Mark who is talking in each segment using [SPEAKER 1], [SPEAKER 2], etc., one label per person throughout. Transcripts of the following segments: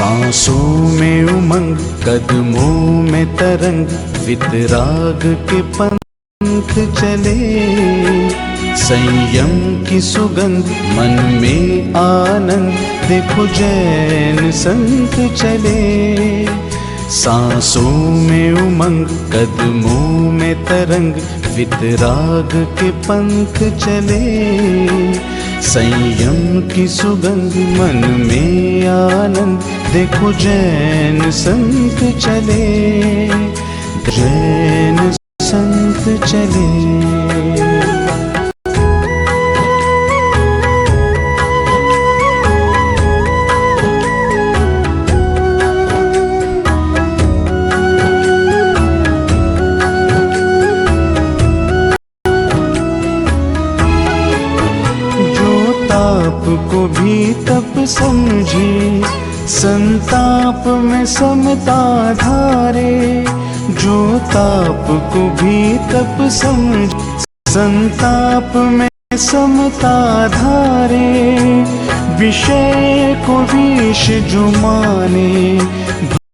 [SPEAKER 1] सांसों में उमंग, कदमों में तरंग, वितराग के पंख चले। संयम की सुगंध, मन में आनंद, देखो जैन संत चले। सांसों में उमंग, कदमों में तरंग, वितराग के पंख चले। संयम की सुगंध, मन में आनंद, देखो जैन संत चले। जैन संत चले। को भी तप समझे, संताप में समता धारे। जो ताप को भी तप समझे, संताप में समता धारे। विषय को विष जो माने,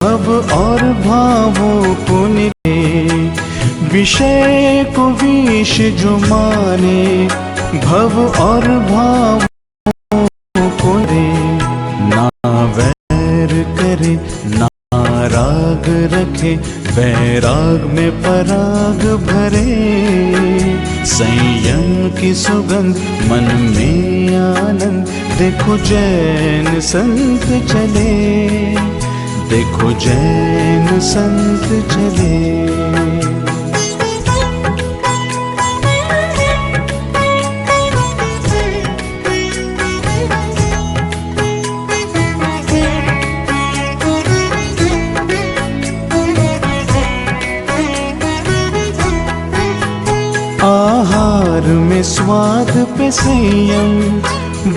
[SPEAKER 1] भव और भावों को निले। विषय को विष जो माने, भव और भाव ना राग रखे, वैराग में पराग भरे। संयम की सुगंध, मन में आनंद, देखो जैन संत चले। देखो जैन संत चले। आहार में स्वाद पे संयम,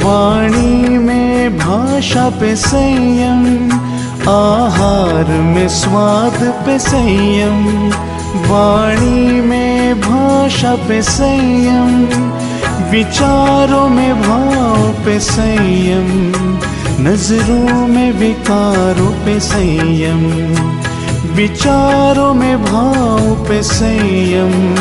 [SPEAKER 1] वाणी में भाषा पे संयम। आहार में स्वाद पे संयम, वाणी में भाषा पे संयम। विचारों में भाव पे संयम, नजरों में विकारों पे संयम। विचारों में भाव पे संयम,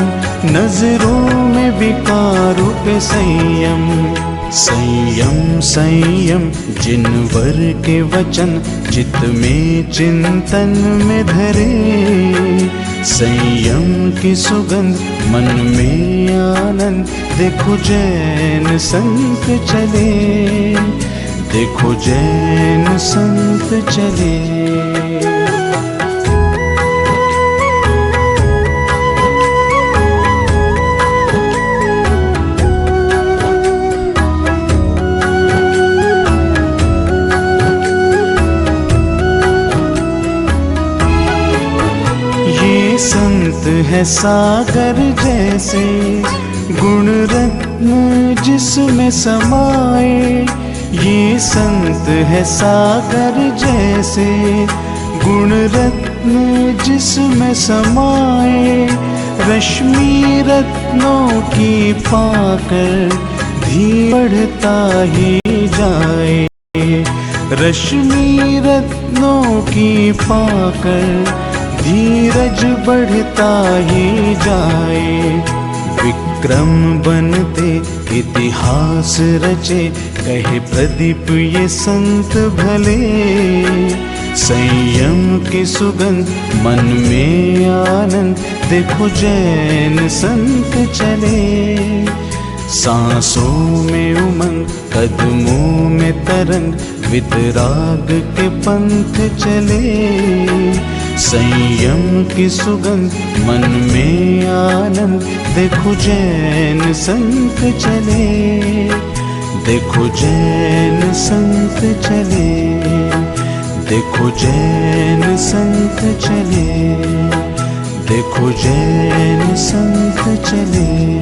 [SPEAKER 1] नजरों में विकारों पे संयम। संयम संयम जिनवर के वचन, चित्त में चिंतन में धरे। संयम की सुगंध, मन में आनंद, देखो जैन संत चले। देखो जैन संत चले। संत है सागर जैसे, गुण रत्न जिसमें समाए। ये संत है सागर जैसे, गुण रत्न जिसमें समाए। रश्मि रत्नों की पाकर, धीर बढ़ता ही जाए। रश्मि रत्नों की पाकर, धीरज बढ़ता ही जाए। विक्रम बनते इतिहास रचे, कहे प्रदीप ये संत भले। संयम की सुगंध, मन में आनंद, देखो जैन संत चले। सांसों में उमंग, कदमों में तरंग, वितराग के पंथ चले। संयम की सुगंध, मन में आनंद, देखो जैन संत चले। देखो जैन संत चले। देखो जैन संत चले। देखो जैन संत चले।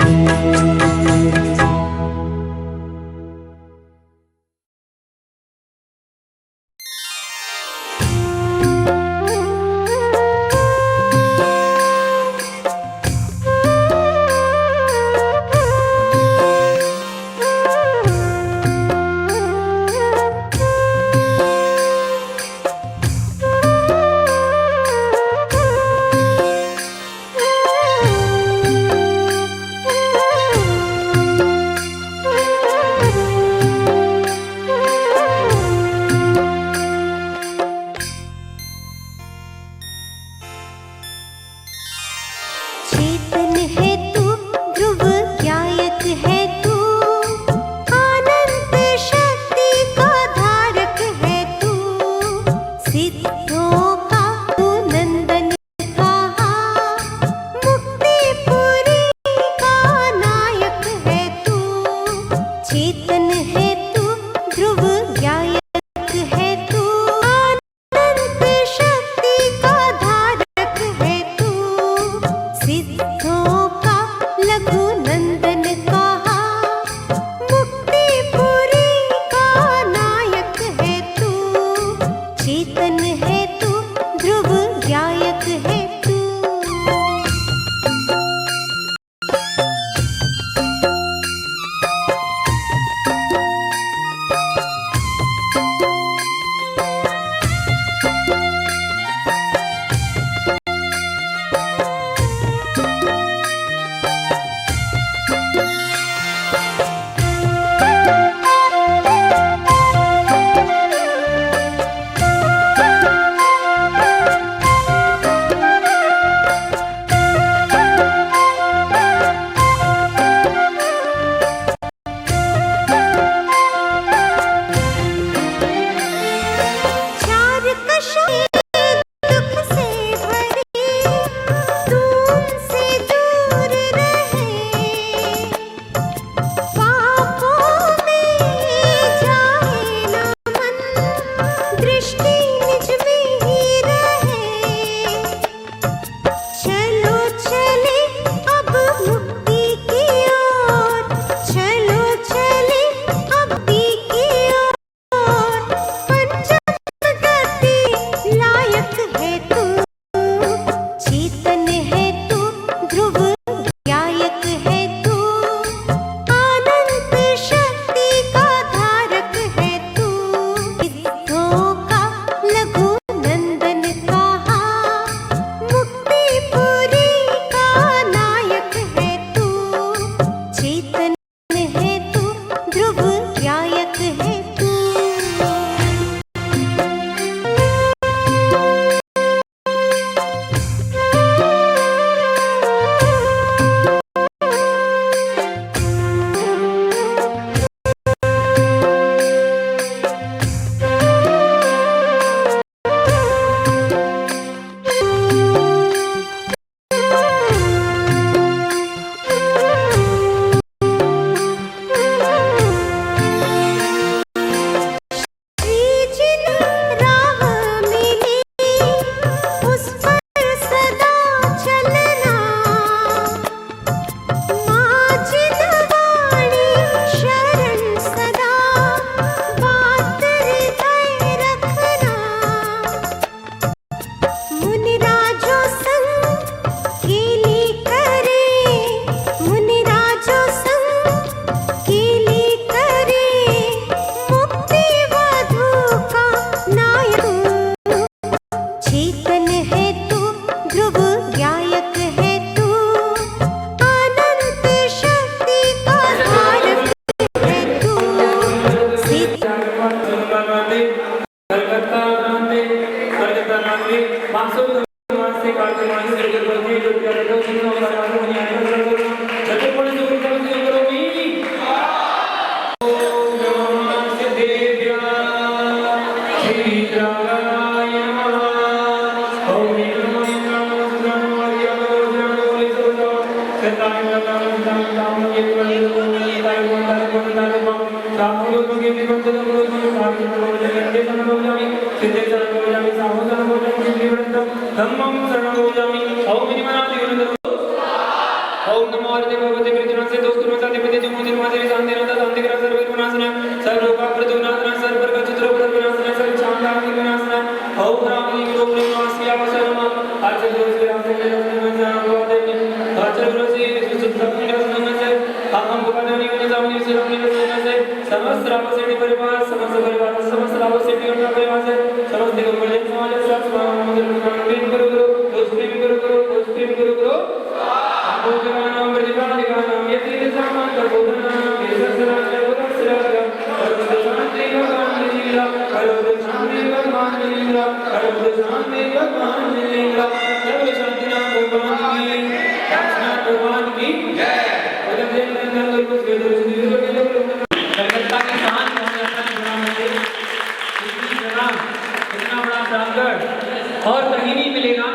[SPEAKER 2] और कहीं नहीं मिलेगा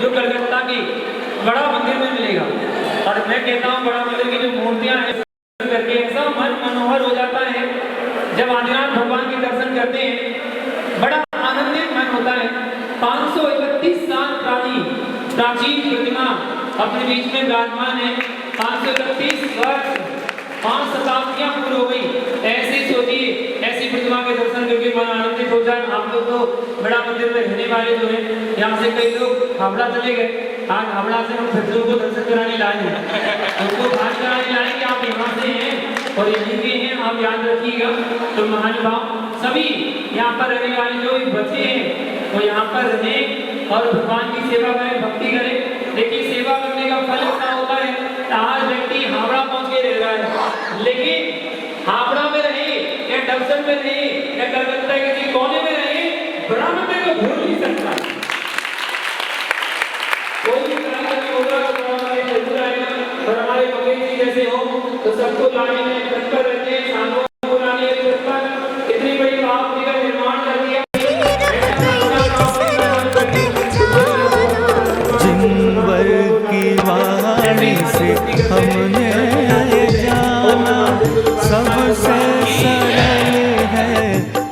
[SPEAKER 2] जो कलकत्ता की बड़ा मंदिर में मिलेगा। और मैं कहता हूँ बड़ा मंदिर की जो मूर्तियां हैं करके ऐसा मन मनोहर हो जाता है जब आदिनाथ भगवान के दर्शन करते हैं, बड़ा आनंदित मन होता है। 531 साल प्राचीन प्रतिमा अपने बीच में विराजमान है। 531 वर्ष 5 शताब्दियां पूरी हो गई। ऐसे सोचिए, ऐसी प्रतिमा के दर्शन करके मन आनंदित हो जाए। आप लोग तो बड़ा मंदिर में रहने वाले जो है, यहाँ से कई लोग हावड़ा चले गए, आज हावड़ा से हम फिर को दर्शन कराने लाए हैं, उनको बात कराने लाए कि आप यहाँ से हैं और यहीं के हैं, आप याद रखिएगा। तो महानुभाव सभी यहाँ पर रहने वाले जो बच्चे हैं वो यहाँ पर रहें और भगवान की सेवा करें, भक्ति करें। देखिए सेवा करने का फल ऐसा होता है, आज व्यक्ति हावड़ा पहुँच के रह रहा है, लेकिन हावड़ा में रहे या डबसन में रहे या कलकत्ता के किसी कोने में रहे, बड़ा मंदिर को भूल नहीं सकता। कोई भी कार्यक्रम होगा तो हमारे जरूर आएगा, और हमारे मकेश जी जैसे हो तो सबको लाने में तत्पर रहते हैं, सालों को लाने में तत्पर। इतनी बड़ी भावना का निर्माण कर दिया।
[SPEAKER 1] जिनवर की वाणी से हमने जाना, सबसे सरल है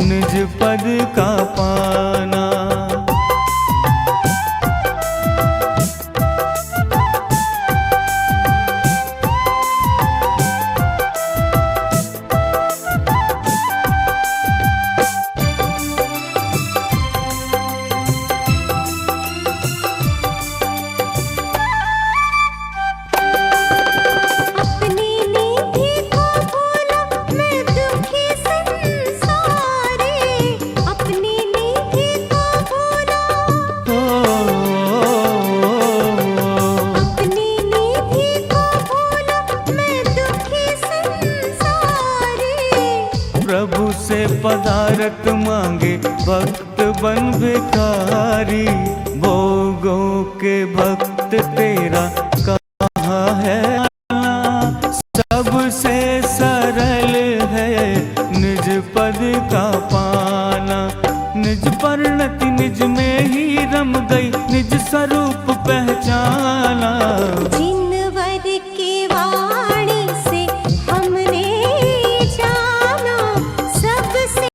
[SPEAKER 1] निज पद का पाना। प्रभु से पदारत मांगे भक्त बन भिखारी, भोगों के भक्त तेरा कहाँ है आना। सबसे सरल है निज पद का पाना, निज परिणति निज में ही रम गई, निज स्वरूप पहचाना।
[SPEAKER 3] जिनवर की वाणी से हमने जाना, सबसे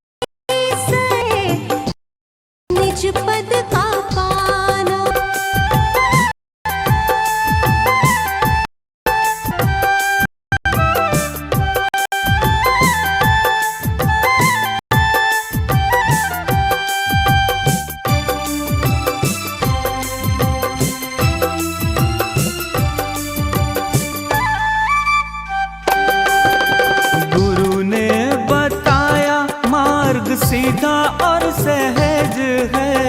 [SPEAKER 3] निज पद का पाना।
[SPEAKER 1] सीधा और सहज है,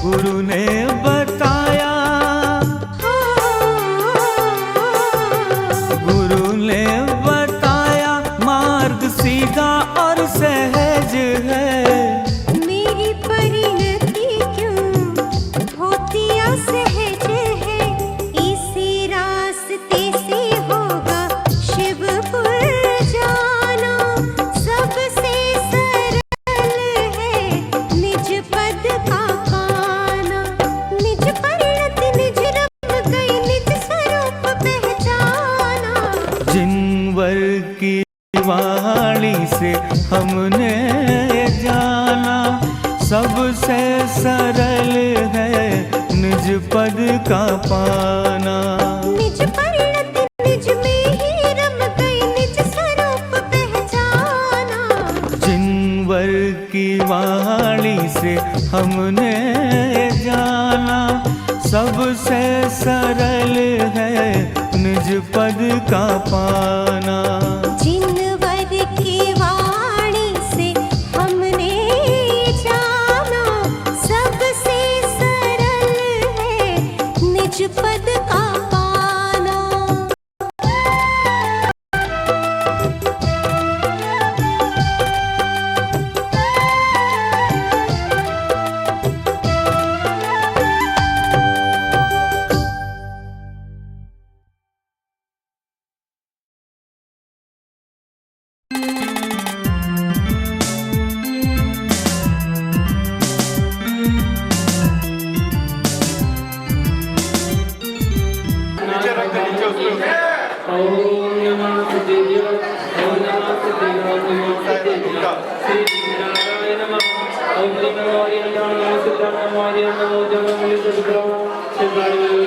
[SPEAKER 1] गुरु ने बताया, गुरु ने बताया मार्ग सीधा और सहज है।
[SPEAKER 3] मेरी परिणति क्यों होती असहज है, इसी रास्ते से होगा शिवपुर जाना। सबसे पद का पाना।
[SPEAKER 1] सबसे सरल है निज पद का पाना।
[SPEAKER 3] निज परिणति निज में ही रम गई, निज स्वरूप पहचाना।
[SPEAKER 1] जिनवर की वाणी से हमने जाना, सबसे सरल है निज पद का पाना।
[SPEAKER 3] जिनवर की वाणी से हमने जाना, सबसे सरल है निज पद का पाना।
[SPEAKER 2] ओम नमः शिवाय। ओम नमः शिवाय। ओम नमः शिवाय। श्री नारायण नमः। ओम नमः शिवाय। नमो जगन्नाथ सद्गुरु शिवाय।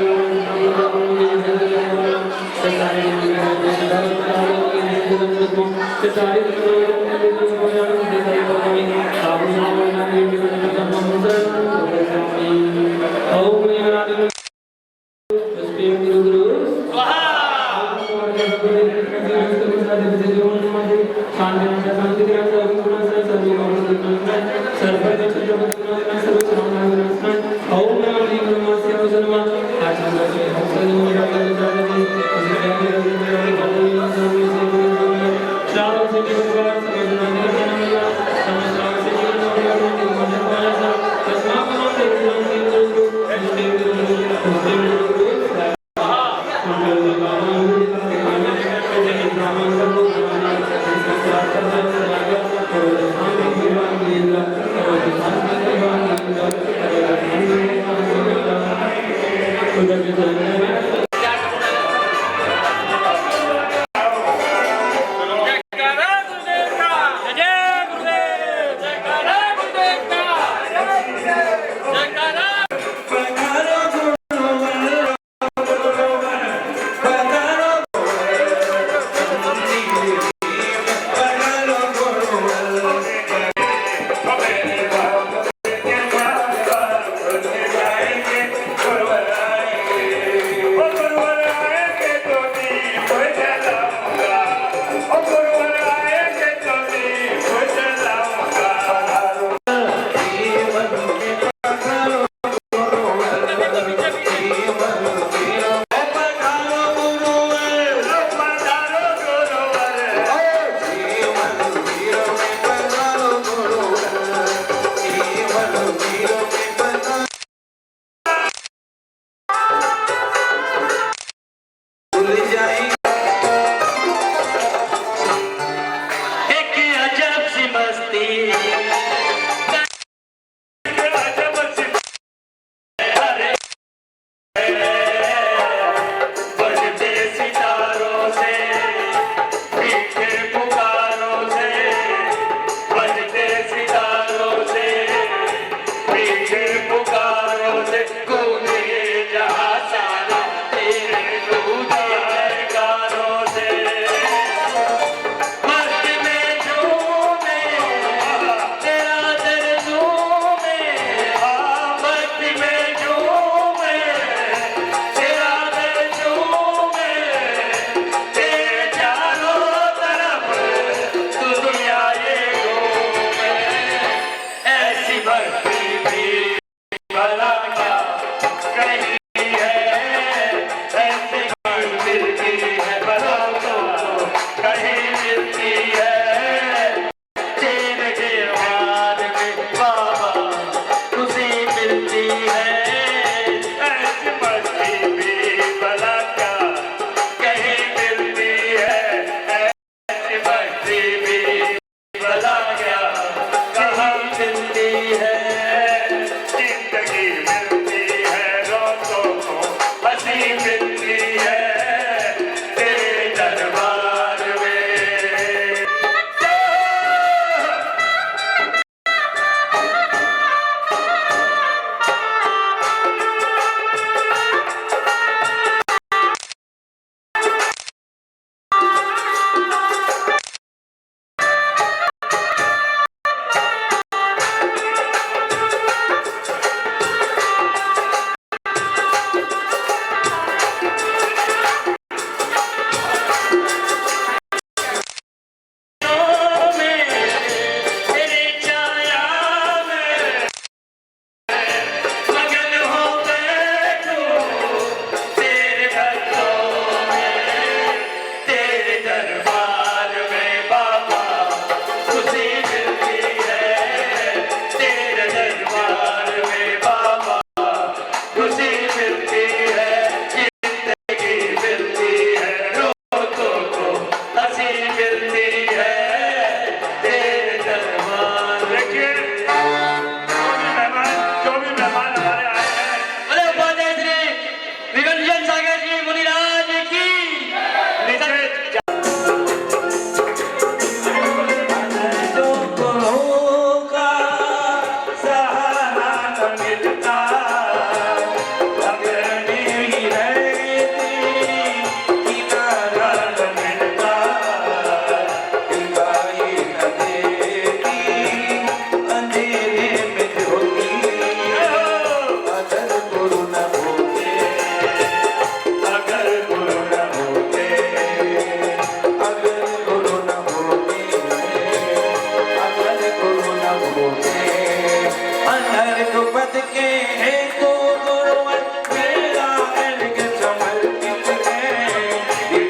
[SPEAKER 4] अर्घ पद के है तो गुरुवर मेरा अर्घ समर्पित है।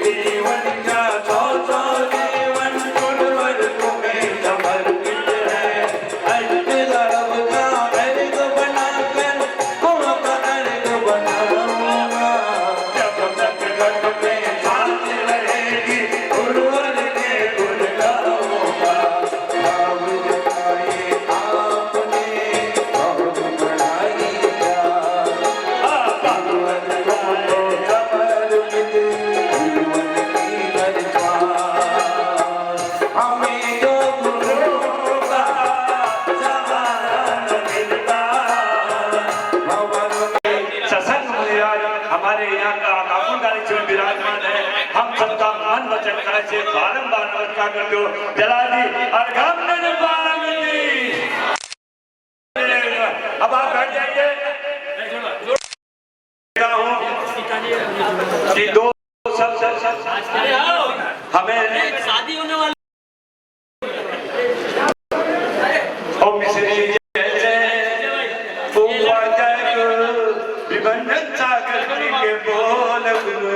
[SPEAKER 4] जीवन का सौ सौ जीवन गुरुवर तुम्हें समर्पित है। अर्घ सर्व का अर्घ बनाकर तुम अर्घ बनाऊंगा। जब तक घट में सांस रहेगी गुरुवर के गुण गाऊंगा। भाव जगाए आपने बहुत बढ़ाइया। भगवान को समर्पित जीवन की अर्पण। हमें जो गुरु का सहारा मिलता
[SPEAKER 5] सत्संग मुनिराज हमारे यहाँ का काकुलदारी में विराजमान है। हम सबका मन वचन करा से बारंबार नमस्कार करते हो। जला जी और अब आप बैठ जाइए। दो सब हमें
[SPEAKER 2] शादी होने वाली
[SPEAKER 5] ओम श्री विबंधन सागर जी के बोल गुरु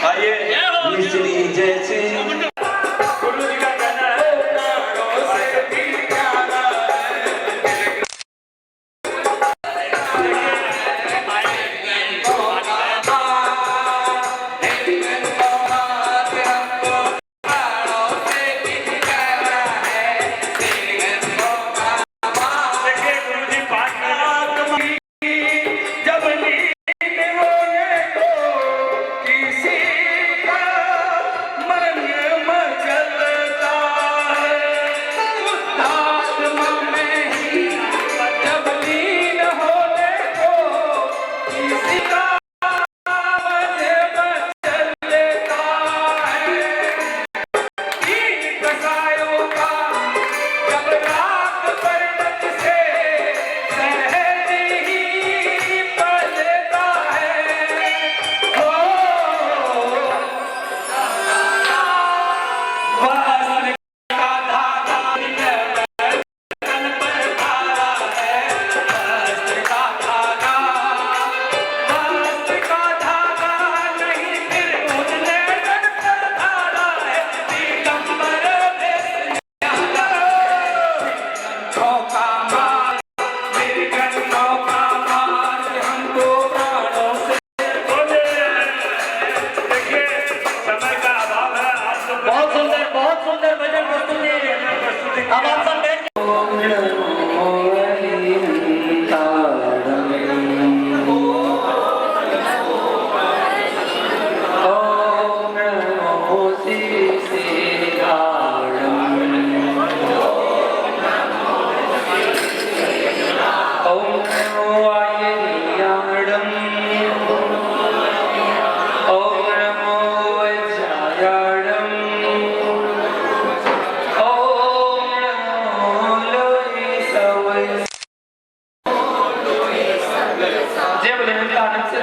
[SPEAKER 5] आइए
[SPEAKER 4] मिश्री जैसे
[SPEAKER 5] गुरु जी का कहना है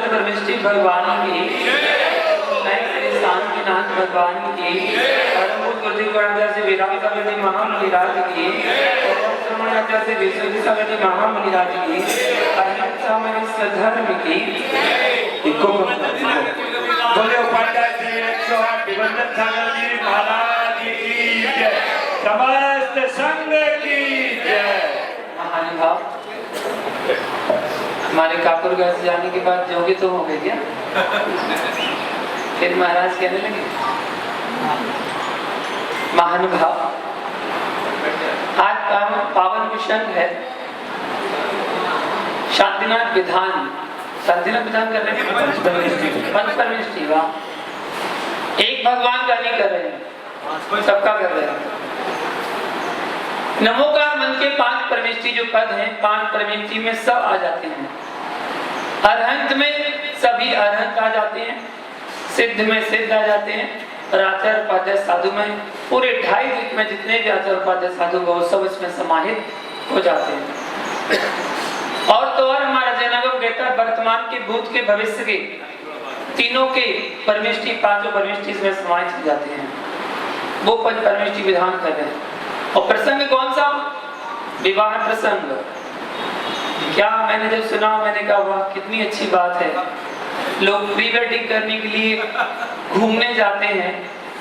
[SPEAKER 2] भगवान की भगवान की महामुनिराज की से विशुद्धि सगति महामुनिराज की अहिंसा में स्वधर्म की
[SPEAKER 5] बोले उपाध्याय जी 108 विबंधन सागर जी महाराज की जय। समस्त संघ की जय।
[SPEAKER 2] महानुभाव हमारे काकुर घर से जाने के बाद जोगी तो हो गए क्या? फिर महाराज कहने लगे महानुभाव आज का पावन विषय है शांतिनाथ विधान। शांतिनाथ विधान कर रहे हैं पंचपरमेष्टि। वाह, एक भगवान का नहीं कर रहे हैं, सबका कर रहे हैं। नमोकार मन के 5 परमेष्टि जो पद हैं, 5 परमेष्टि में सब आ जाते हैं। अरहंत में सभी अरहंत आ जाते हैं, सिद्ध में सिद्ध आ जाते हैं, और आचार्य उपाध्याय साधु में पूरे 2.5 युग में जितने भी आचार्य उपाध्याय साधु वो सब इसमें समाहित हो जाते हैं। और तो और हमारा जयनगम कहता है वर्तमान के, भूत के, भविष्य के तीनों के परमेष्टि, 5 परमेष्टि इसमें समाहित हो जाते हैं। वो पंच परमेष्टि विधान कर रहे हैं। और प्रसंग कौन सा? विवाह प्रसंग, क्या मैंने जब सुना मैंने कहा वाह कितनी अच्छी बात है। लोग प्री वेडिंग करने के लिए घूमने जाते हैं,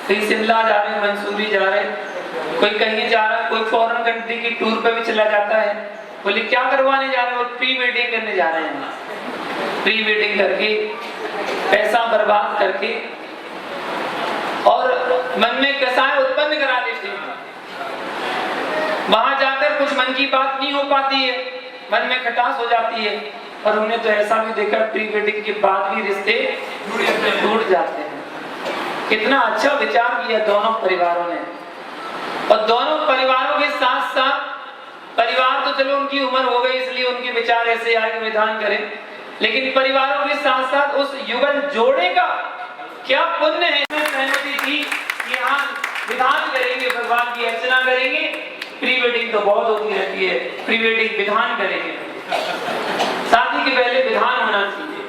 [SPEAKER 2] कहीं शिमला जा रहे हैं, मंसूरी जा रहे हैं, कोई कहीं जा रहा है, कोई फॉरेन कंट्री की टूर पे भी चला जाता है। बोले क्या करवाने जा रहे हो? प्री वेडिंग करने जा रहे हैं। प्री वेडिंग करके पैसा बर्बाद करके और मन में कसाय उत्पन्न करा लेते हैं। वहां जाकर कुछ मन की बात नहीं हो पाती है, मन में खटास हो जाती है। और हमने तो ऐसा भी देखा प्री वेडिंग के बाद भी रिश्ते टूट जाते हैं। कितना अच्छा विचार किया दोनों परिवारों ने। और दोनों परिवारों के साथ साथ परिवार तो चलो उनकी उम्र हो गई इसलिए उनके विचार ऐसे आए कि विधान करें, लेकिन परिवारों के साथ साथ उस युगल जोड़े का क्या पुण्य है। सहमति थी कि हम विधान करेंगे, भगवान की अर्चना करेंगे। प्री वेडिंग तो बहुत होती रहती है, प्री वेडिंग विधान करेंगे। शादी के पहले विधान होना चाहिए,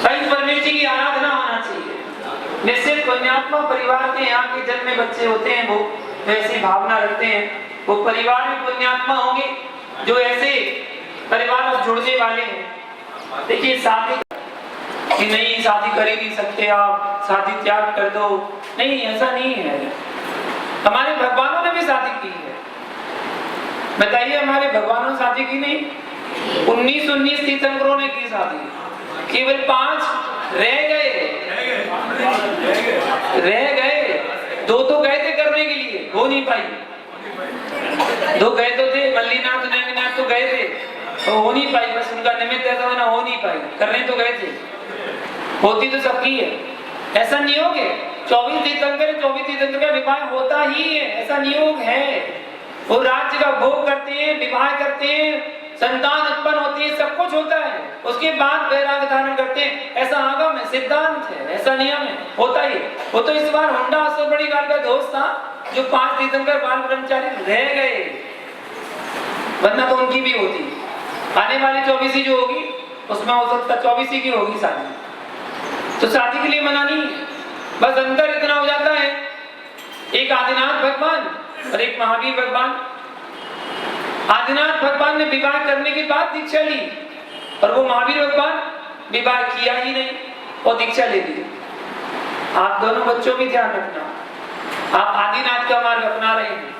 [SPEAKER 2] कहीं परमेश्वर की आराधना होना चाहिए। निश्चित पुण्यात्मा परिवार के यहाँ के जन्मे बच्चे होते हैं वो ऐसी भावना रखते हैं, वो परिवार में पुण्यात्मा होंगे जो ऐसे परिवार में जुड़ने वाले हैं। देखिए शादी कि नहीं शादी कर ही नहीं सकते आप, शादी त्याग कर दो, नहीं ऐसा नहीं है। हमारे भगवानों ने भी शादी की है। बताइए हमारे भगवानों ने शादी की नहीं? 19 तीर्थंकरों ने की शादी, केवल 5 रह गए। 2 तो गए थे करने के लिए, हो नहीं पाई। 2 गए तो थे, मल्लीनाथ नैमिनाथ तो गए थे, तो हो नहीं पाई। बस उनका निमित्त ऐसा होना, हो नहीं पाई, करने तो गए थे। होती तो सबकी है, ऐसा नियोग है। 24 तीर्थंकर का विवाह होता ही है, ऐसा नियोग है। वो राज्य का भोग करते हैं, विवाह करते हैं, संतान उत्पन्न होती है, सब कुछ होता है। उसके बाद वैराग्य धारण करते हैं, ऐसा आगम है, सिद्धांत है, ऐसा नियम है, होता ही। वो तो इस बार होंडा असुरबड़ी काल का दोस्त था जो 5 तीर्थंकर बाल ब्रह्मचारी रह गए, वरना तो उनकी भी होती। आने वाली 24 जो होगी उसमें हो सकता 24 की होगी शादी। तो शादी के लिए मना नहीं है, बस अंतर इतना हो जाता है, एक आदिनाथ भगवान और एक महावीर भगवान। आदिनाथ भगवान ने विवाह करने के बाद दीक्षा ली और वो महावीर भगवान विवाह किया ही नहीं और दीक्षा ले ली। आप दोनों बच्चों भी ध्यान रखना, आप आदिनाथ का मार्ग अपना रहे हैं।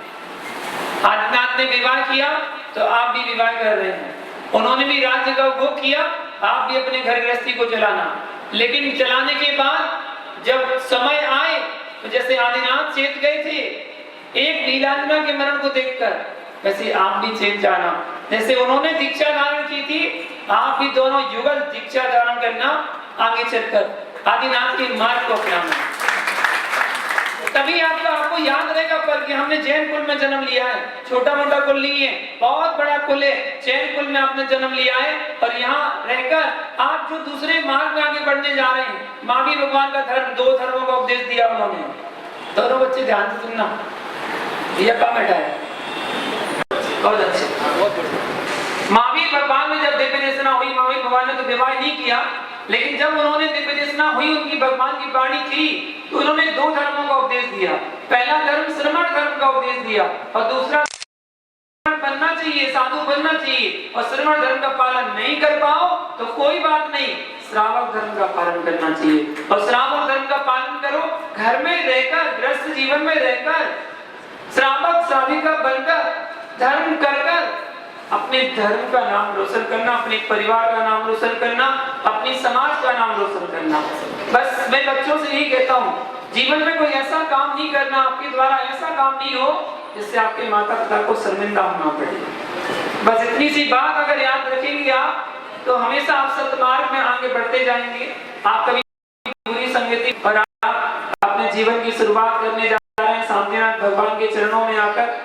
[SPEAKER 2] आदिनाथ ने विवाह किया तो आप भी विवाह कर रहे हैं। उन्होंने भी राज्य का भोग किया, आप भी अपने घर गृहस्थी को चलाना। लेकिन चलाने के बाद जब समय आए तो जैसे आदिनाथ चेत गए थे एक नीलांजना के मरण को देखकर, वैसे आप भी चेत जाना। जैसे उन्होंने दीक्षा धारण की थी, आप भी दोनों युगल दीक्षा धारण करना, आगे चलकर आदिनाथ के मार्ग को अपनाना। तभी आपको याद रहेगा पर कि हमने जैन कुल में जन्म लिया है। छोटा मोटा कुल नहीं है, बहुत बड़ा कुल है। जैन कुल में आपने जन्म लिया है और यहाँ रहकर आप जो दूसरे मार्ग में आगे बढ़ने जा रहे हैं। महावीर भगवान का धर्म, 2 धर्मों का उपदेश दिया उन्होंने। दोनों बच्चे ध्यान से सुनना, ये कम है बहुत अच्छे। महावीर भगवान ने जब दिव्य देशना हुई, महावीर भगवान ने तो विवाह नहीं किया, लेकिन जब उन्होंने दिव्य देशना हुई, उनकी भगवान की वाणी थी, तो उन्होंने 2 धर्मों का उपदेश दिया। पहला धर्म श्रमण धर्म का उपदेश दिया और दूसरा बनना चाहिए, साधु बनना चाहिए। और श्रमण धर्म का पालन नहीं कर पाओ तो कोई बात नहीं, श्रावक धर्म का पालन करना चाहिए। और श्रावक धर्म का पालन करो, घर में रहकर, गृहस्थ जीवन में रहकर, श्रावक श्राविका बनकर, धर्म कर अपने धर्म का नाम रोशन करना, अपने परिवार का नाम रोशन करना, अपनी समाज का नाम रोशन करना। बस मैं बच्चों से यही कहता हूँ, जीवन में कोई ऐसा काम नहीं करना, आपके द्वारा ऐसा काम नहीं हो जिससे आपके माता पिता को शर्मिंदा होना पड़े। बस इतनी सी बात अगर याद रखेंगे आप, तो हमेशा आप सत्मार्ग में आगे बढ़ते जाएंगे। आप कभी बुरी संगति और आप अपने जीवन की शुरुआत करने जा रहे हैं सामने भगवान के चरणों में आकर,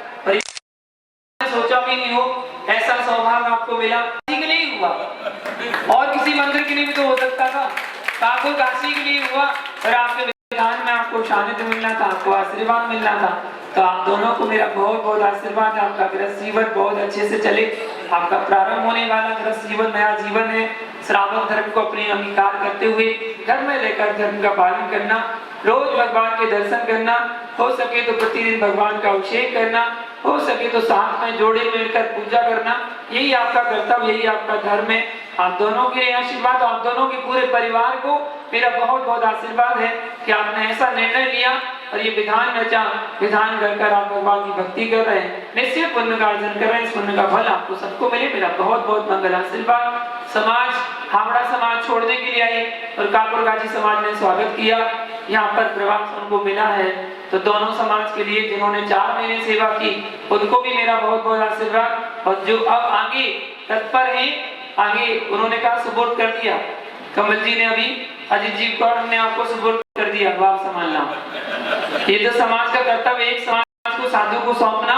[SPEAKER 2] सोचा भी नहीं हो ऐसा सौभाग्य आपको मिला। के लिए हुआ और किसी मंदिर के लिए भी तो हो सकता था, ठाकुर काशी के लिए हुआ और आपके विधान में आपको शांति मिलना था, आपको आशीर्वाद मिलना था। तो आप दोनों को मेरा बहुत बहुत आशीर्वाद। आपका गृहस्थ जीवन बहुत अच्छे से चले, आपका प्रारंभ होने वाला गृहस्थ जीवन नया जीवन है। श्रावक धर्म को अपने अंगीकार करते हुए घर में रहकर धर्म का पालन करना, रोज भगवान के दर्शन करना, हो सके तो प्रतिदिन भगवान का अभिषेक करना, हो सके तो साथ में जोड़े मिलकर पूजा करना, यही आपका कर्तव्य, यही आपका धर्म है। आप दोनों के आशीर्वाद, आप दोनों के पूरे परिवार को मेरा बहुत बहुत आशीर्वाद है कि आपने ऐसा निर्णय लिया और ये विधान रचा, विधान कर आप भगवान की भक्ति कर रहे हैं, निश्चय पुण्य का अर्जन कर रहे हैं। इस पुण्य का फल आपको सबको मिले, मेरा बहुत बहुत मंगल आशीर्वाद। समाज हावड़ा समाज छोड़ने के लिए आई और कापुरगाजी समाज ने स्वागत किया, यहाँ पर प्रवास उनको मिला है। तो दोनों समाज के लिए जिन्होंने 4 महीने सेवा की उनको भी मेरा बहुत बहुत आशीर्वाद। और जो अब आगे तत्पर है, आगे उन्होंने कहा सुपुर्द कर दिया, कमल जी ने अभी अजीत जी को हमने आपको सुपुर्द कर दिया, अब आप संभालना। ये तो समाज का कर्तव्य, एक समाज को साधु को सौंपना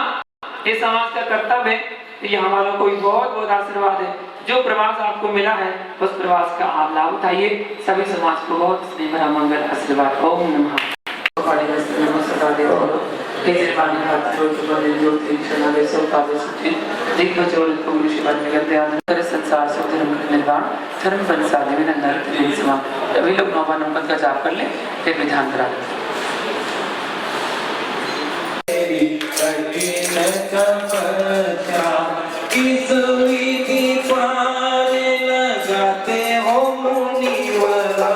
[SPEAKER 2] ये समाज का कर्तव्य है। ये हमारा कोई बहुत बहुत आशीर्वाद है। जो प्रवास आपको मिला है उस प्रवास का आप लाभ उठाइए। सभी समाज को बहुत स्नेह भरा मंगल आशीर्वाद। ओम नमः संसार से धर्म निर्वाण धर्म बंसाले में अभी लोग 9 बार नंबर का जाप कर ले, फिर विधान करा
[SPEAKER 4] लगाते हो मुनिवरा,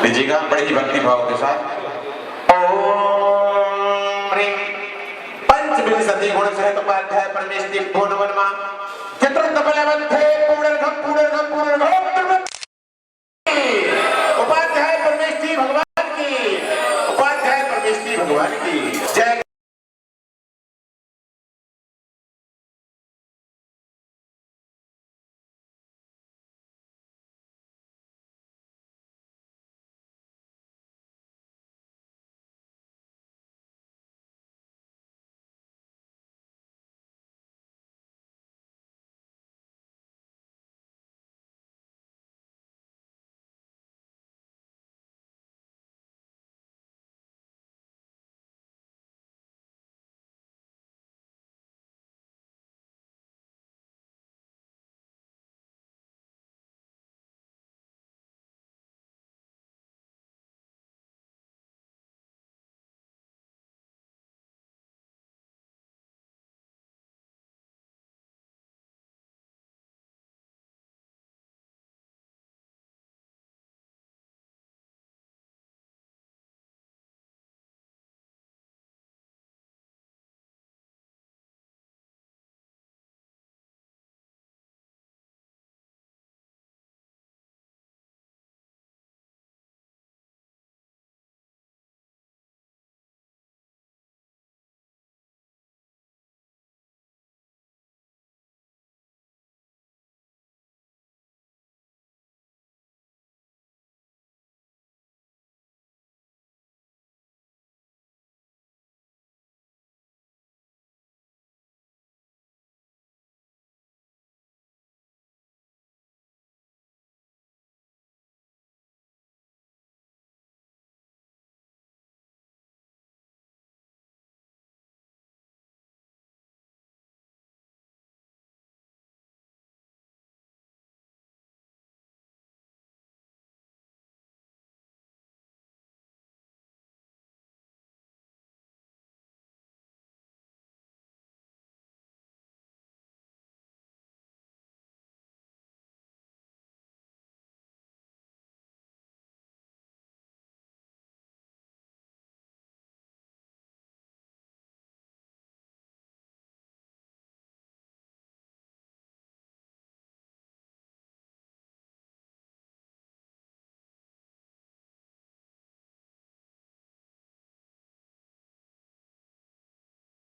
[SPEAKER 6] लीजिएगा बड़े ही भक्ति भाव के साथ। पंचविंश सती गुण सहित उपाध्याय परमेश दीपो नवनमा चित्रकबलवंते उपाध्याय परमेश भगवान की, उपाध्याय परमेश भगवान की जय।